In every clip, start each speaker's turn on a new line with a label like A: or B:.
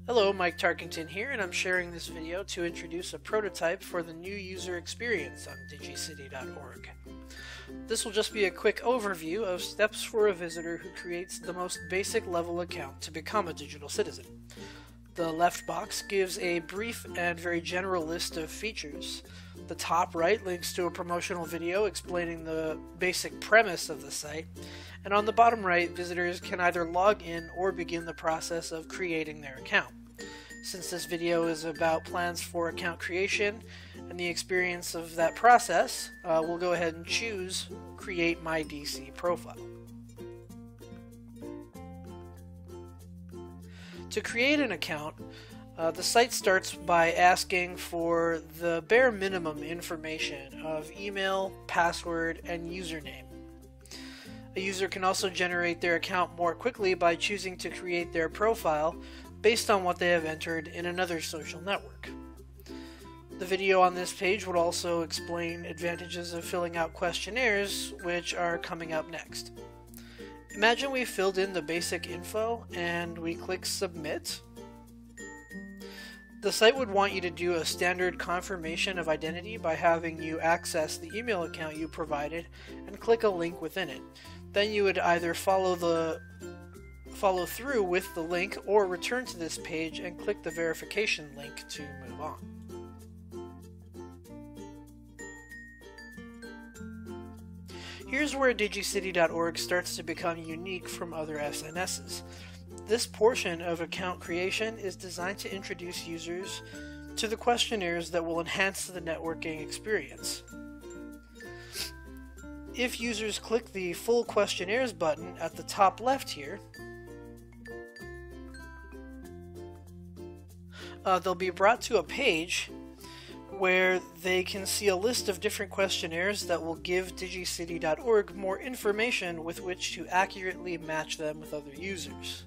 A: Hello, Mike Tarkington here, and I'm sharing this video to introduce a prototype for the new user experience on digicity.org. This will just be a quick overview of steps for a visitor who creates the most basic level account to become a digital citizen. The left box gives a brief and very general list of features. The top right links to a promotional video explaining the basic premise of the site, and on the bottom right, visitors can either log in or begin the process of creating their account. Since this video is about plans for account creation and the experience of that process, we'll go ahead and choose Create My DC Profile. To create an account, the site starts by asking for the bare minimum information of email, password, and username. A user can also generate their account more quickly by choosing to create their profile based on what they have entered in another social network. The video on this page would also explain advantages of filling out questionnaires, which are coming up next. Imagine we filled in the basic info and we click Submit. The site would want you to do a standard confirmation of identity by having you access the email account you provided and click a link within it. Then you would either follow through with the link or return to this page and click the verification link to move on. Here's where digicity.org starts to become unique from other SNSs. This portion of account creation is designed to introduce users to the questionnaires that will enhance the networking experience. If users click the Full Questionnaires button at the top left here, they'll be brought to a page where they can see a list of different questionnaires that will give digicity.org more information with which to accurately match them with other users.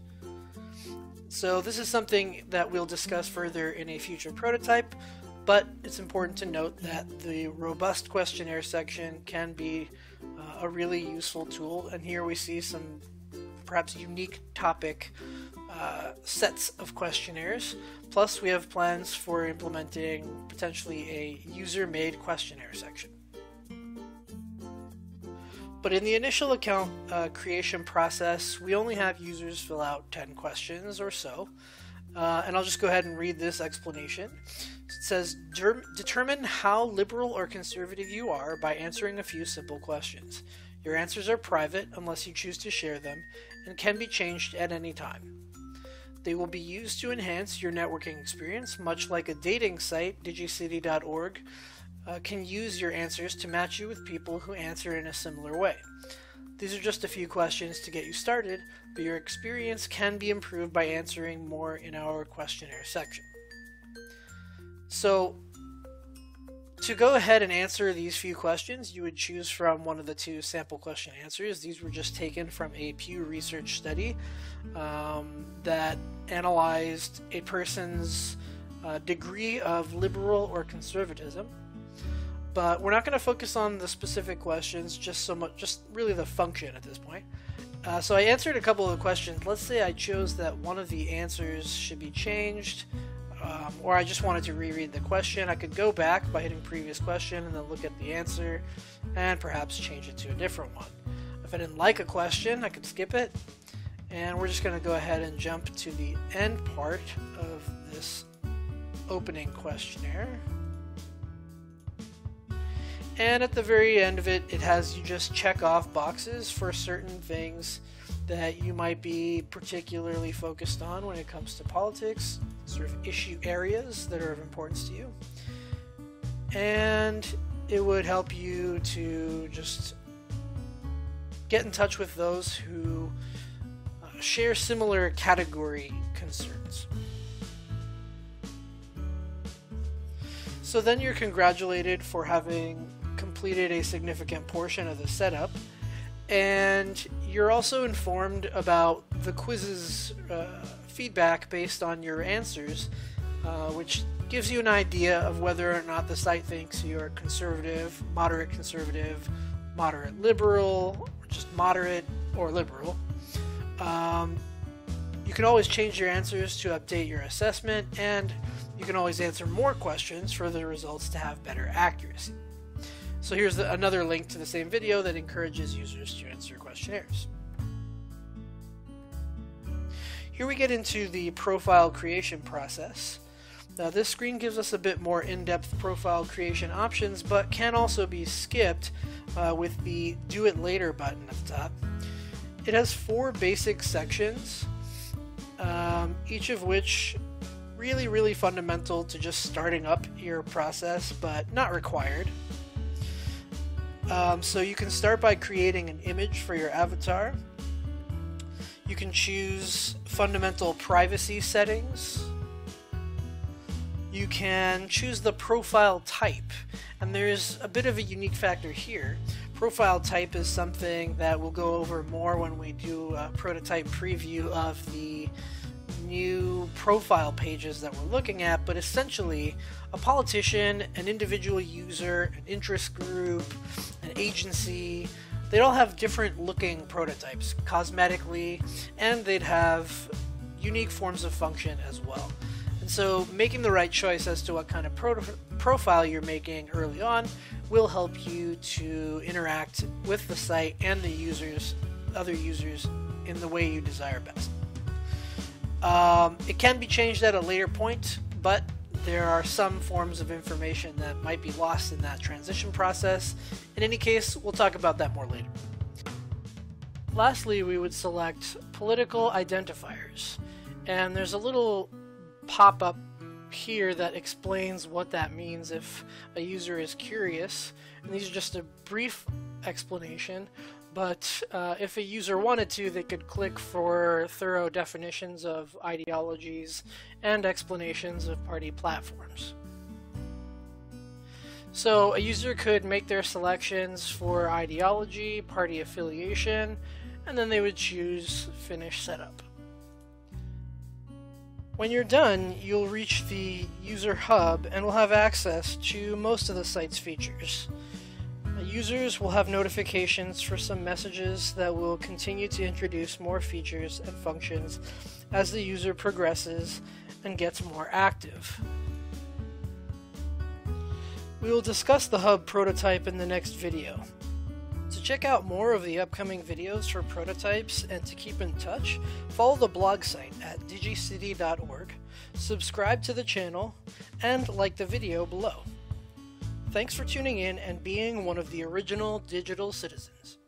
A: So this is something that we'll discuss further in a future prototype, but it's important to note that the robust questionnaire section can be a really useful tool, and here we see some perhaps unique topic sets of questionnaires. Plus, we have plans for implementing potentially a user-made questionnaire section. But in the initial account creation process, we only have users fill out 10 questions or so. And I'll just go ahead and read this explanation. It says, determine how liberal or conservative you are by answering a few simple questions. Your answers are private unless you choose to share them and can be changed at any time. They will be used to enhance your networking experience, much like a dating site, digicity.org can use your answers to match you with people who answer in a similar way. These are just a few questions to get you started, but your experience can be improved by answering more in our questionnaire section. So, to go ahead and answer these few questions, you would choose from one of the two sample question answers. These were just taken from a Pew Research study that analyzed a person's degree of liberal or conservatism. But we're not going to focus on the specific questions, just really the function at this point. So I answered a couple of questions. Let's say I chose that one of the answers should be changed, or I just wanted to reread the question. I could go back by hitting previous question and then look at the answer and perhaps change it to a different one. If I didn't like a question, I could skip it. And we're just going to go ahead and jump to the end part of this opening questionnaire. And at the very end of it, it has you just check off boxes for certain things that you might be particularly focused on when it comes to politics, sort of issue areas that are of importance to you. And it would help you to just get in touch with those who share similar category concerns. So then you're congratulated for having completed a significant portion of the setup, and you're also informed about the quiz's feedback based on your answers, which gives you an idea of whether or not the site thinks you're conservative, moderate liberal, or just moderate or liberal. You can always change your answers to update your assessment, and you can always answer more questions for the results to have better accuracy. So here's another link to the same video that encourages users to answer questionnaires. Here we get into the profile creation process. Now this screen gives us a bit more in-depth profile creation options, but can also be skipped with the Do It Later button at the top. It has 4 basic sections, each of which really fundamental to just starting up your process, but not required. So you can start by creating an image for your avatar. You can choose fundamental privacy settings. You can choose the profile type, and there's a bit of a unique factor here. Profile type is something that we'll go over more when we do a prototype preview of the new profile pages that we're looking at, but essentially a politician, an individual user, an interest group, an agency, they'd all have different looking prototypes cosmetically, and they'd have unique forms of function as well. And so making the right choice as to what kind of profile you're making early on will help you to interact with the site and the other users in the way you desire best. It can be changed at a later point, but there are some forms of information that might be lost in that transition process. In any case, we'll talk about that more later. Lastly, we would select political identifiers, and there's a little pop-up here that explains what that means if a user is curious, and these are just a brief explanation, but if a user wanted to, they could click for thorough definitions of ideologies and explanations of party platforms. So a user could make their selections for ideology, party affiliation, and then they would choose Finish Setup. When you're done, you'll reach the user hub and will have access to most of the site's features. Users will have notifications for some messages that will continue to introduce more features and functions as the user progresses and gets more active. We will discuss the hub prototype in the next video. To check out more of the upcoming videos for prototypes and to keep in touch, follow the blog site at digicity.org, subscribe to the channel, and like the video below. Thanks for tuning in and being one of the original digital citizens.